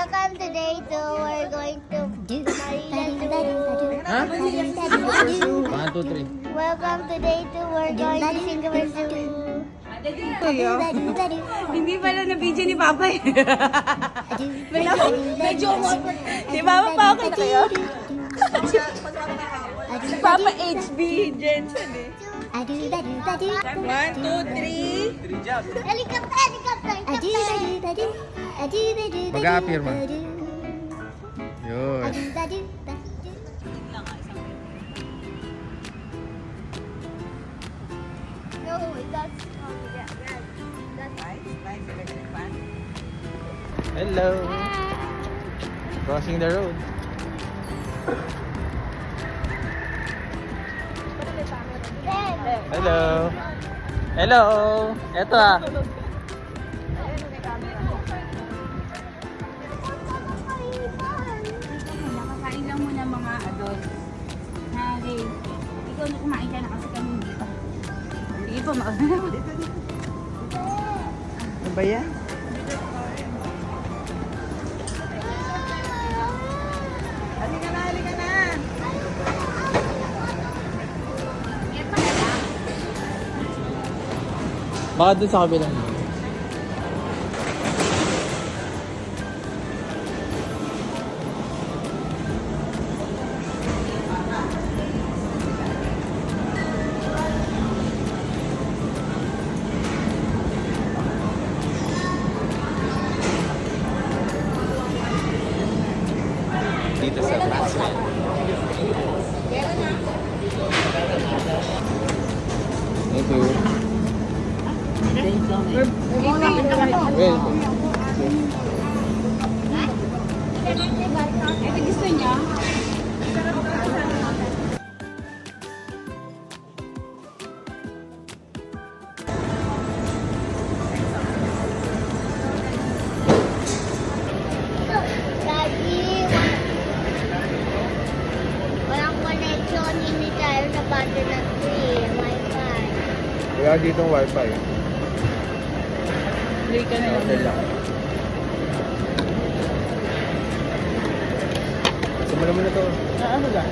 Welcome today to we're going to Marina Huh? 1, 2, 3. Welcome today to we're going to Singapore Zoo. Hindi pala na video ni Papa eh. medyo di Papa pa ako kayo. Si Papa HB Jensen eh. 1, 2, 3. Helicopter. Mag-a-appear mo. Yun. No, that's Hello. Crossing the road. Hello. Hello. Eto ah. Nakakain lang muna mga adult. Hey, ikaw na kumain ka na kasi kami hindi pa. Sige po, mauna na. Ano ba yan? Halika na. Baka dun sa kabilang. Dito sa Maxwell. Thank you. Well, Ito gusto niya? Daddy, walang connection, hindi tayo sa butternut tree, Wi-Fi. wala ditong wifi. Play ka na Okay lang. Sumula mo na to. Ano ba?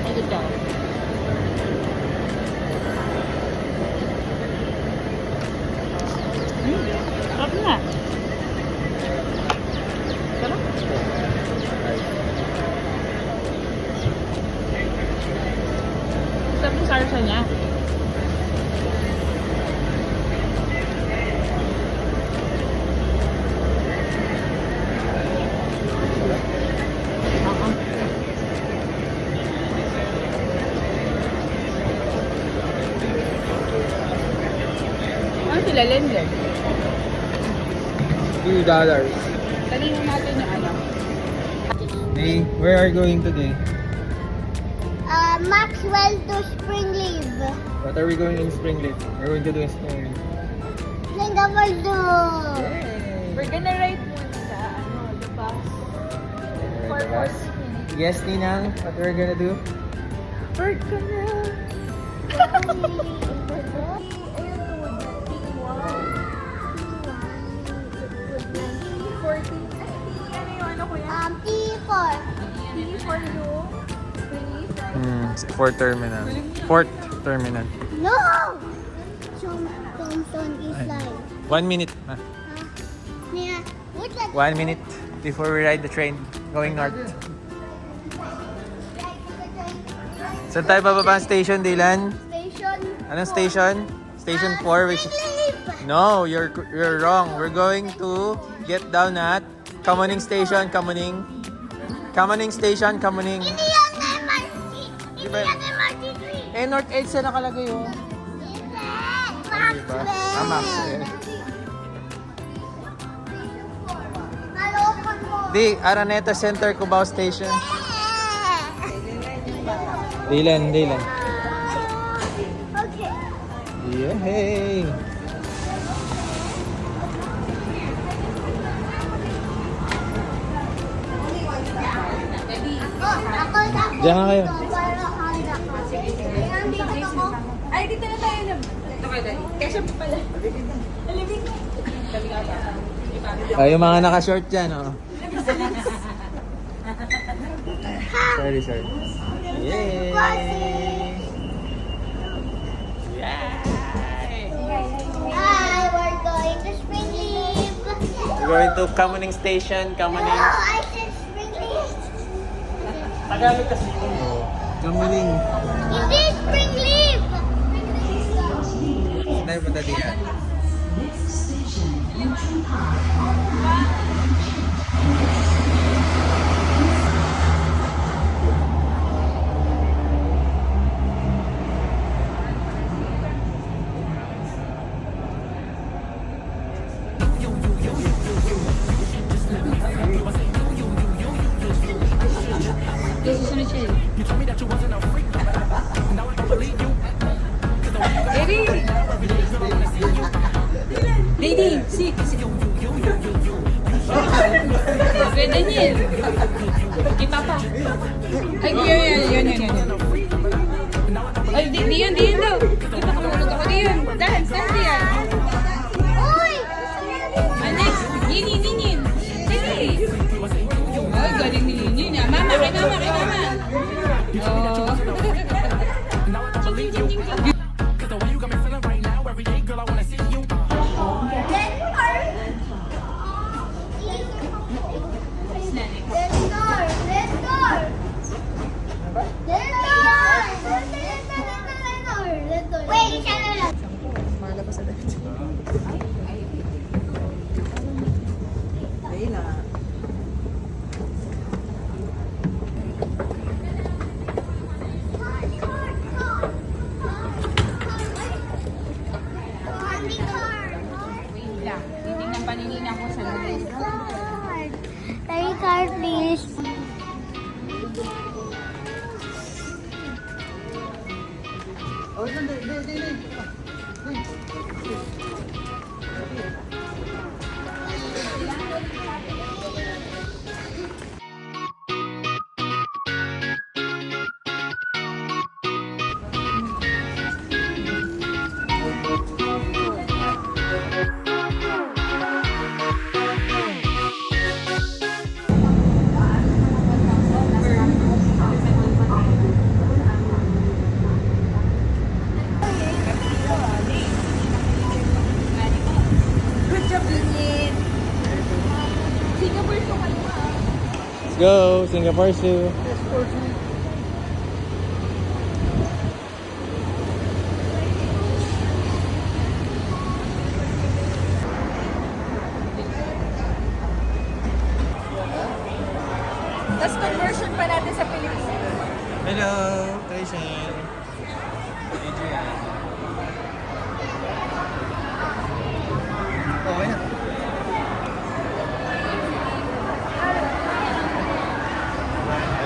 Ito daw. Sarap na. Sarap. Sarap yung salsa niya. Ano sila, Lender? $2. Talino natin yung ano. Hey, where are you going today? Maxwell to Springleaf. What are we going in Springleaf? We're going to do in Springleaf. Singapore Zoo. We're gonna ride muna sa the bus. For us. Yes, Ninang, what we're gonna do? We're gonna... P4. Fourth terminal. Fourth terminal. No! Thompson is like... 1 minute. Ah. Yeah. What's that? 1 minute before we ride the train going north. Saan tayo bababa ang station, Dylan? Station. Anong station? Station 4, which is... No, you're wrong. We're going to get down at Kamuning Station, Kamuning. Kamuning Station, Kamuning. Hindi yan MRT. Hindi Diba? yan MRT3. Eh, North Edge na nakalagay yun. Maxwell. Ah, Maxwell. Nalokan mo. Di, Araneta Center, Cubao Station. Dylan. Okay. Yay! Diyan nga kayo. Ay, dito na tayo na. Ito kayo, Daddy. Kasha pa pala. Alibig mo. Yung mga naka-short dyan, oh. Sorry. Yay! Hi, we're going to Spring Leaf. We're going to Kamuning Station, Kamuning. No, I said Spring Leaf. Tagalog kasi yun, oh. Kamuning. Hindi Spring Leaf. Saan punta diyan? Susunod siya. Eri! Lady, si. Kuya Daniel. Kay Papa. Ay, yan. Ay, diyan daw. Kita ka mahulog ako diyan. Dance diyan. Uy! Next, Ninin. Sige. Ay, galing ni Ninin. Mama, kay mama. Oh. Wait, siya na lang. Wait lang. Titingnan pa ni Nina ko sa loob. Tiny card, please. Good job, Ninin. Singapore ko kayo. Let's go, Singapore Zoo. Tapos conversion pa natin sa Pilipinas. Hello, Tracy. Adrian. Okay na.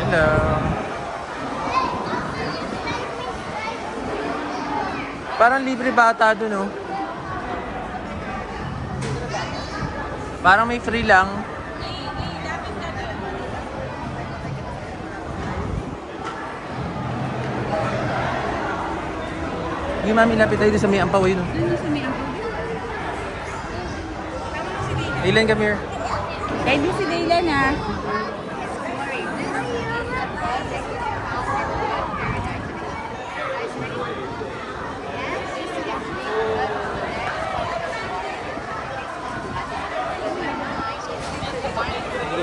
Hello. Parang libre bata dun, oh. Parang may free lang. Hindi, mami, lapit tayo doon sa may ampaw yun, oh. Dylan, come here. Kaya di si Dylan, ha?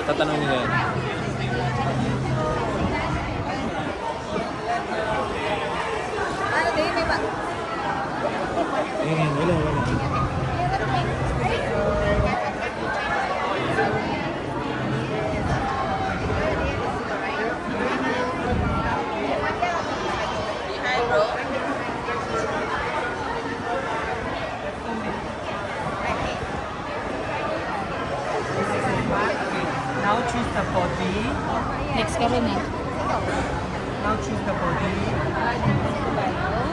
Tatanong nila yan. Wala. Now choose the body. Next ka rin, eh. Now choose the body.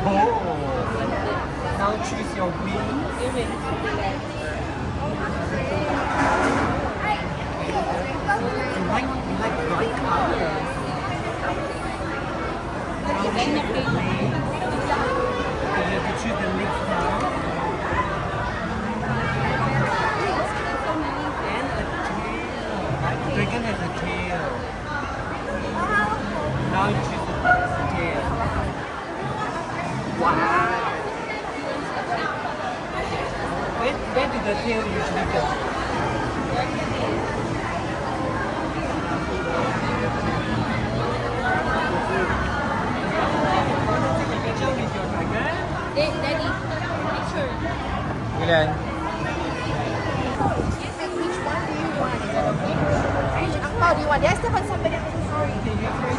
Oh. Now choose your wings. You like bright colors. Ganyan, You have to choose the lips now. Where did the tail usually go? Picture with your tiger. Daddy, picture. Ilan? Which one do you want? Is that okay? Which angpao do you want? Yes, Stefan, somebody else. Sorry.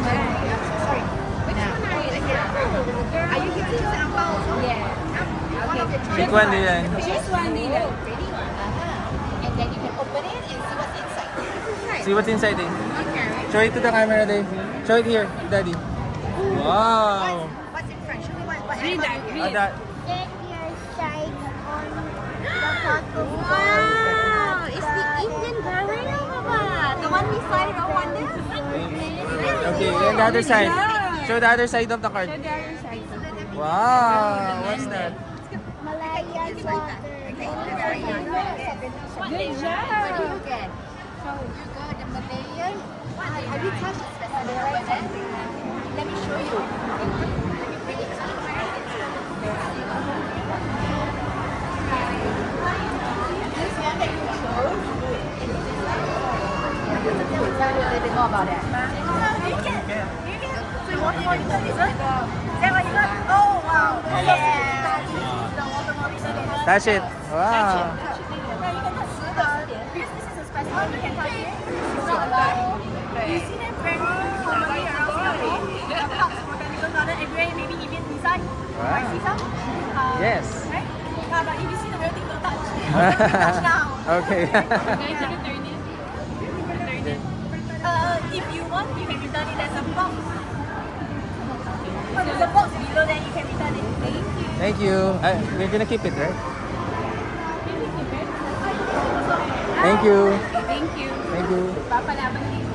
Sorry. Which one are you? Are you giving us angpao also? Yeah. Okay. Pick one, Dylan. Just one, Dylan. Ready? And then you can open it and see what's inside. See what's inside eh. Okay. Show it to the camera, Dave. Show it here, Daddy. Wow! What's in front? Show me what Read animal that. you Ah, get. that. Get your side on the pot of Wow! It's the Indian Garena, Papa. The one we signed on one day. Okay, then the other side. Show the other side of the card. Show the other side. Wow! What's that? Malayan water. Good job. What do you get? You got a Malayan. Have you touched it specifically? Let me show you. Let me bring it to you. This one that you chose. Tell me a little bit more about that. You can. So you want more dessert? Is that what you got? Oh, wow. Yeah. The water molecule. Touch it. Wow. Yeah, you can touch it. Because this is a special one, you can touch it. It's not alive. You see them very commonly around Singapore. The parks, botanical garden, everywhere, maybe even inside. Right, see some? Yes. Right? But if you see the real thing, don't touch. Touch now. Okay. Guys, return it. Return it. If you want, you can return it as a box. But there's a box below there, you can return it. Thank you. Thank you. We're gonna keep it, right? Thank you. Thank you. Thank you. Papalaban dito.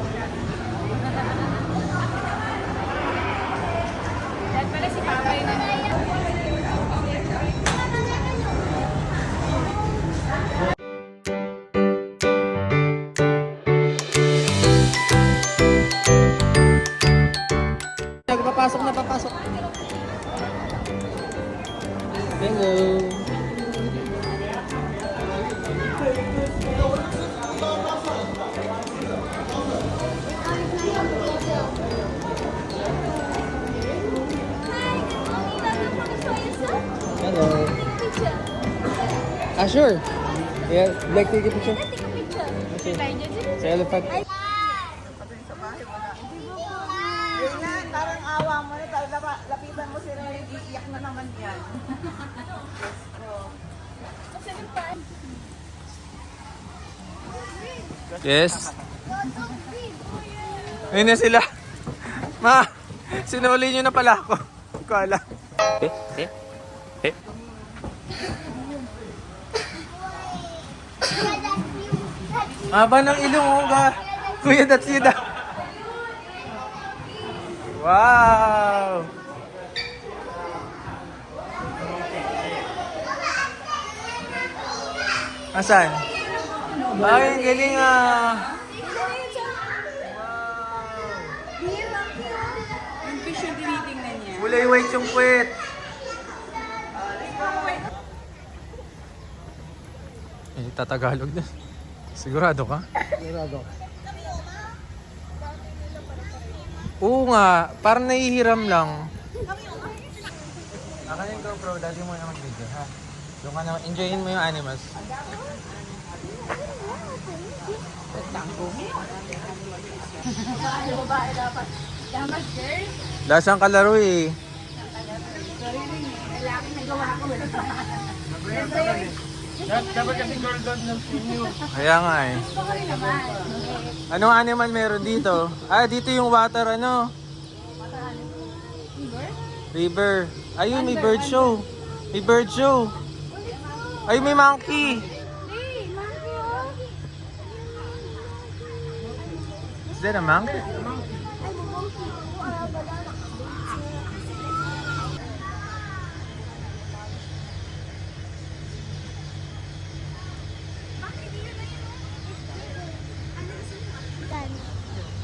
Dahil pala si Papa yun na. Papasok na, papasok. Hello. Hello. Ah, sure. Yeah, like take a picture? Okay. Sa elephant. Yan, parang awa mo na. Lapitan mo sila, iiyak na naman yan. Yes. Ayun na sila. Ma, sinuli nyo na pala ako. Hindi ko alam. Eh. Haba ng ilong mo ga. Kuya, that's you da. Wow. Asan? Ay, ang galing ah. Yung fish yung tinitingnan niya. Kulay white yung puwet. Eh, tatagalog na. Sigurado ka? Sigurado. Oo nga, parang nahihiram lang. Akan yung GoPro, dati mo na mag-video, ha? Doon ka na, enjoyin mo yung animals. Dapat girl. Lasang kalaro eh. Dapat kasi girl doon ng sinyo. Kaya nga eh. Anong animal meron dito? Ah, dito yung water ano? River. Ayun, may bird show. May bird show. Ay, may monkey. Is that a monkey?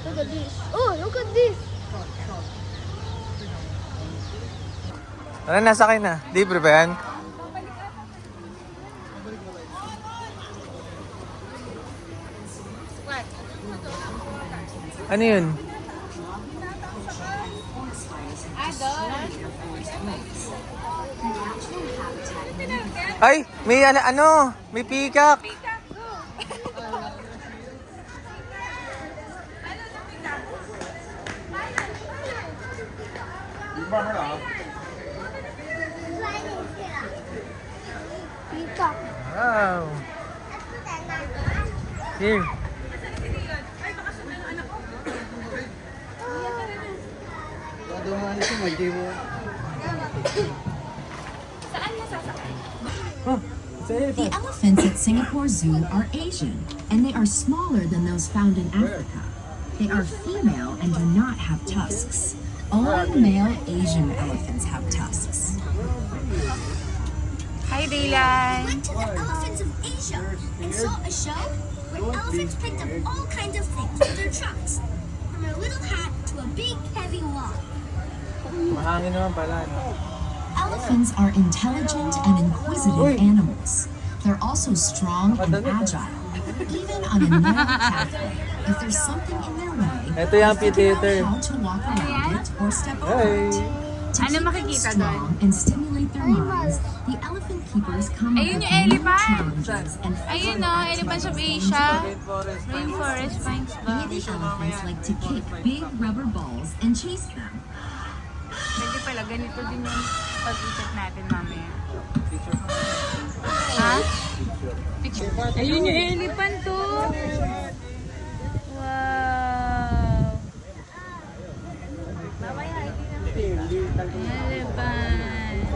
Look at this. Oh, look at this. Tara, nasa akin na. Libre ba yan? What? Ano yun? Ay, may ano, may peacock. Peacock. Wow. Here. The elephants at Singapore Zoo are Asian, and they are smaller than those found in Africa. They are female and do not have tusks. Only male Asian elephants have tusks. Hi, Daylan! Went to the elephants of Asia and saw a show where elephants picked up all kinds of things with their trunks, from a little hat to a big heavy log. Mahangin naman pala, no? Elephants are intelligent and inquisitive animals. They're also strong and agile, even on a narrow pathway. If there's something in their way, Ito yung they figure amphitheater. out how to walk around it or step over Hey. it. To Ano keep them makikita strong and stimulate their minds, the elephant keepers come up Ayun with yung new elephant. challenges and Ayun fun o, elephants of activities Asia. Rainforest. Rainforest finds ba? Baby elephants like to kick big rubber balls and chase them. Pwede pala, ganito din yung pag-ikot natin mamaya. Ha? Picture. Ayun yung elephant to! Wow! Elephant!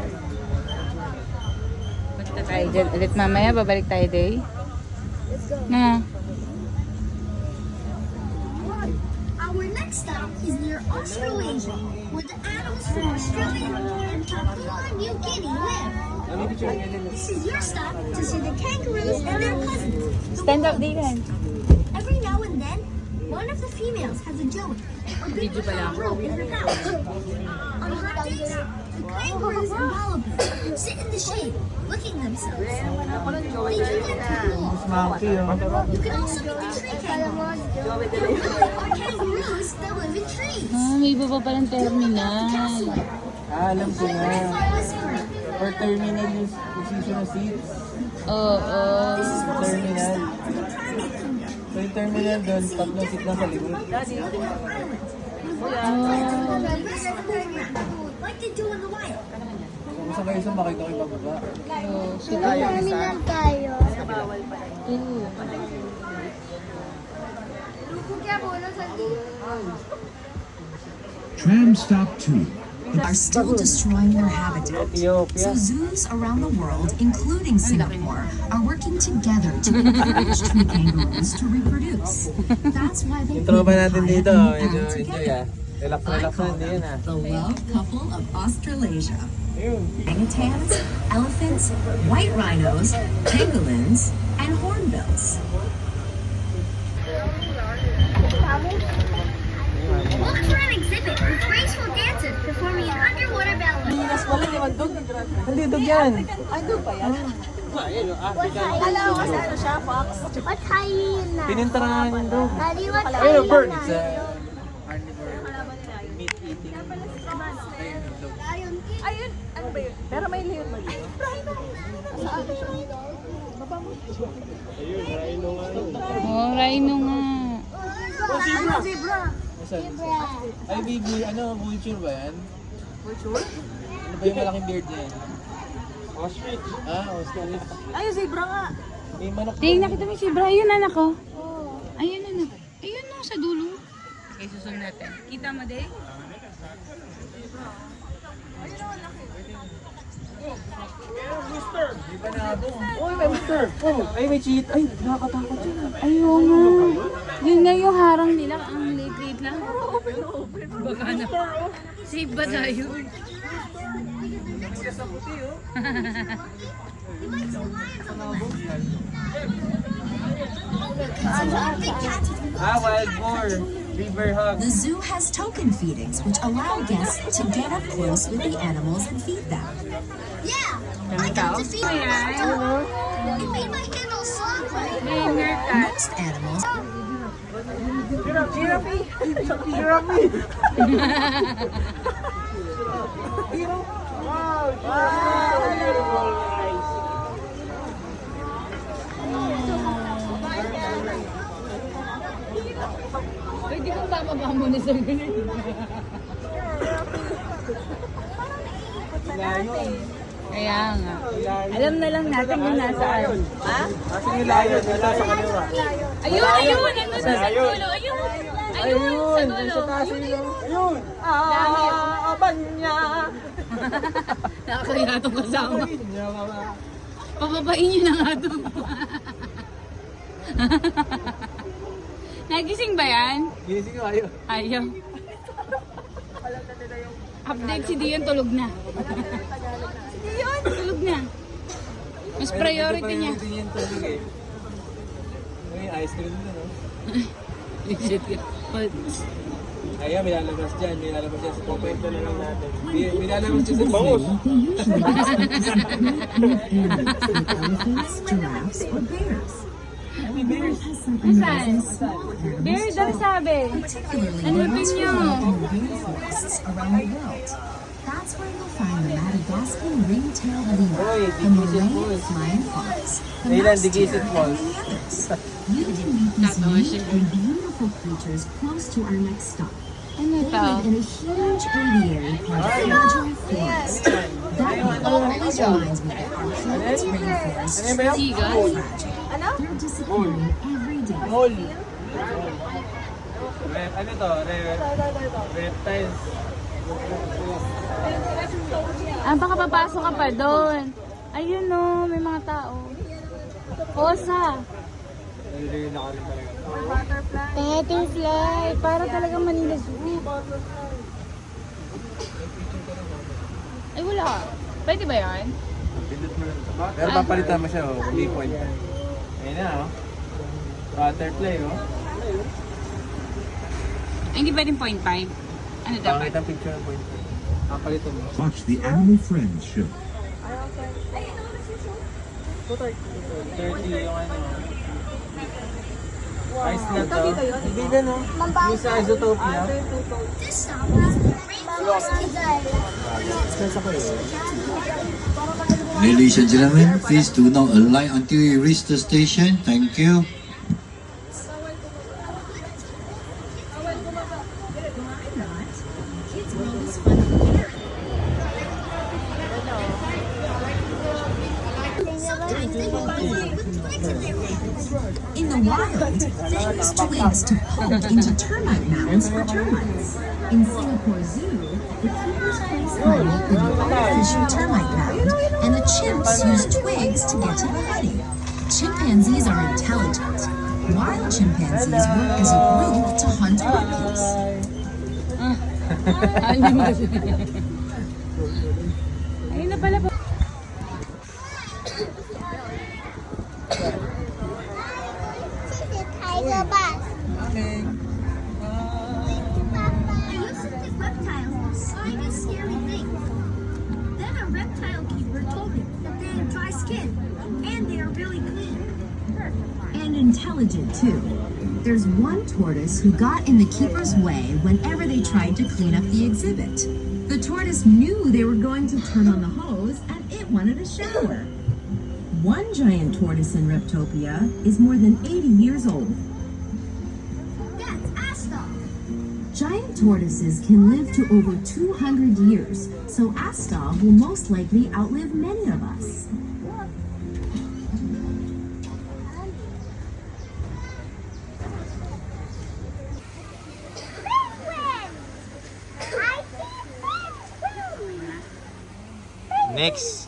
Punta tayo dyan ulit mamaya, babalik tayo day. Na. Our next stop is near Australasia, where the animals from Australia and Papua New Guinea live. This is your stop to see the kangaroos and their cousins. the Stand up, wallabies. Dylan. Every now and then, one of the females has a joey, or big Video pala. rope in her mouth. On hot days, the kangaroos and wallabies sit in the shade, licking themselves. They do that to cool. Monkey, oh. You can also meet the tree kangaroos. There really are kangaroos that live in trees. Ah, may iba pa palang terminal. Alam ko na. Whisper. For terminal yung position of seats. Oo. Terminal. So yung terminal doon, tatlong seat lang sa likod. Like they do in the wild. Kung saan kayo sumakay, ito kayo bababa. Terminal tayo. Tram stop 2. Are still destroying their habitat. Ethiopia. So zoos around the world, including Singapore, are working together to encourage tree kangaroos to reproduce. That's why they Intro ba even natin hide dito? them Medyo out enjoy together. Relax, I relax call na din them ah. the love couple of Australasia. Ayun. Orangutans, elephants, white rhinos, pangolins, and hornbills. Look for an exhibit with graceful dancers performing an underwater ballet. Nandito yan. What hyena? Pinintarahan yung dog. Daddy, what Ayun, a bird. hyena? It's a carnivore. Meat eating. Ayun, ano ba yun? Pero may layer ba yun? Oh, rhino nga. Zebra. Saan? Zebra. Ay, baby, ano, vulture ba yan? Vulture? Ano ba yung malaking beard niya? Ostrich. Ah, ostrich. Ay, zebra nga. May manok. Ding, nakita mo si Bra. Ayun, anak ko. Ayun, anak. Ayun na, sa dulo. Okay, susunod natin. Kita mo, Ding? Di ba nabong? Uy, may rooster. Oh, ay, may cheat. Ay, nakakatakot yun. Ayun nga. Yun nga yung harang nila. Ang late-late lang. Baka na. Save ba tayo? Ah, wild boar. River hog. The zoo has token feedings, which allow guests to get up close with the animals and feed them. Yeah, I got to feed my dog. It made my animals. Pwede kong bababa mo na sa ganun. Kaya nga. Alam na lang natin kung nasaan. Ha? Kasi yung layo dito sa kaliwa. Ayun! Nandun sa dulo! Ayun! Sa dulo! Ayun! Aban niya! Nakakaya itong kasama. Pababain niyo na nga ito. Nagising ba yan? Ginising ko ayaw. Ayaw. Update si Dion, tulog na. Si Dion, tulog na. Mas priority niya. Hindi niya yung tulog eh. May ice cream na no? Legit yun. Ayan, may lalabas dyan. May lalabas dyan. Pupunta na lang natin. May lalabas dyan sa bangus. Elephants, giraffes, or bears. The world has some Nasaan? amazing small Bear animals, daw sabi. particularly Ano the ones niyo? found in rainforests around the world. That's where you'll find the Madagascar ring-tailed lemur, the Malayan flying fox, the Ayun, mouse Digisit deer, and Falls. many others. You can meet these unique and beautiful creatures close to our next stop. Ano They to? live in a huge aviary called Fragile Forest. That name always reminds me that our huge rainforests are Seagull? fragile. They're disappearing every day. Hole. Ano to? Reptiles. Baka papasok ka pa doon. Ayun no, may mga tao. Osa. Naliliw na ka rin talaga. Butterfly. Para talagang Manila Zoo. Ay wala. Pwede ba yan? Pero papalitan mo siya oh. Hindi point. Ayun na oh. Butterfly oh. Ay, hindi pwedeng 0.5. Ano dapat? Pangit ang picture ng point. Papalitan mo. Watch the Animal Friends show. 30 yung ano. Ice na to. Hindi na no. Yung sa Isotopia. This stop is Rainforest Desire. Ladies and gentlemen, please do not alight until you reach the station. Thank you. Kids World is fun here. Sometimes they will be with twigs in their mouths. In the wild, they use twigs to poke into termite mounds for termites. In Singapore Zoo, the keepers place honey in an artificial termite mound, and the chimps use twigs to get to the honey. Chimpanzees are intelligent. Wild chimpanzees work as a group to hunt monkeys. Ayun na pala po. Tiger bus. I used to think reptiles were slimy, scary things. Then a reptile keeper told me that they have dry skin and they are really clean. And intelligent too. There's one tortoise who got in the keeper's way whenever they tried to clean up the exhibit. The tortoise knew they were going to turn on the hose and it wanted a shower. One giant tortoise in Reptopia is more than 80 years old. That's Astor. Giant tortoises can live to over 200 years, so Asta will most likely outlive many of us. Next.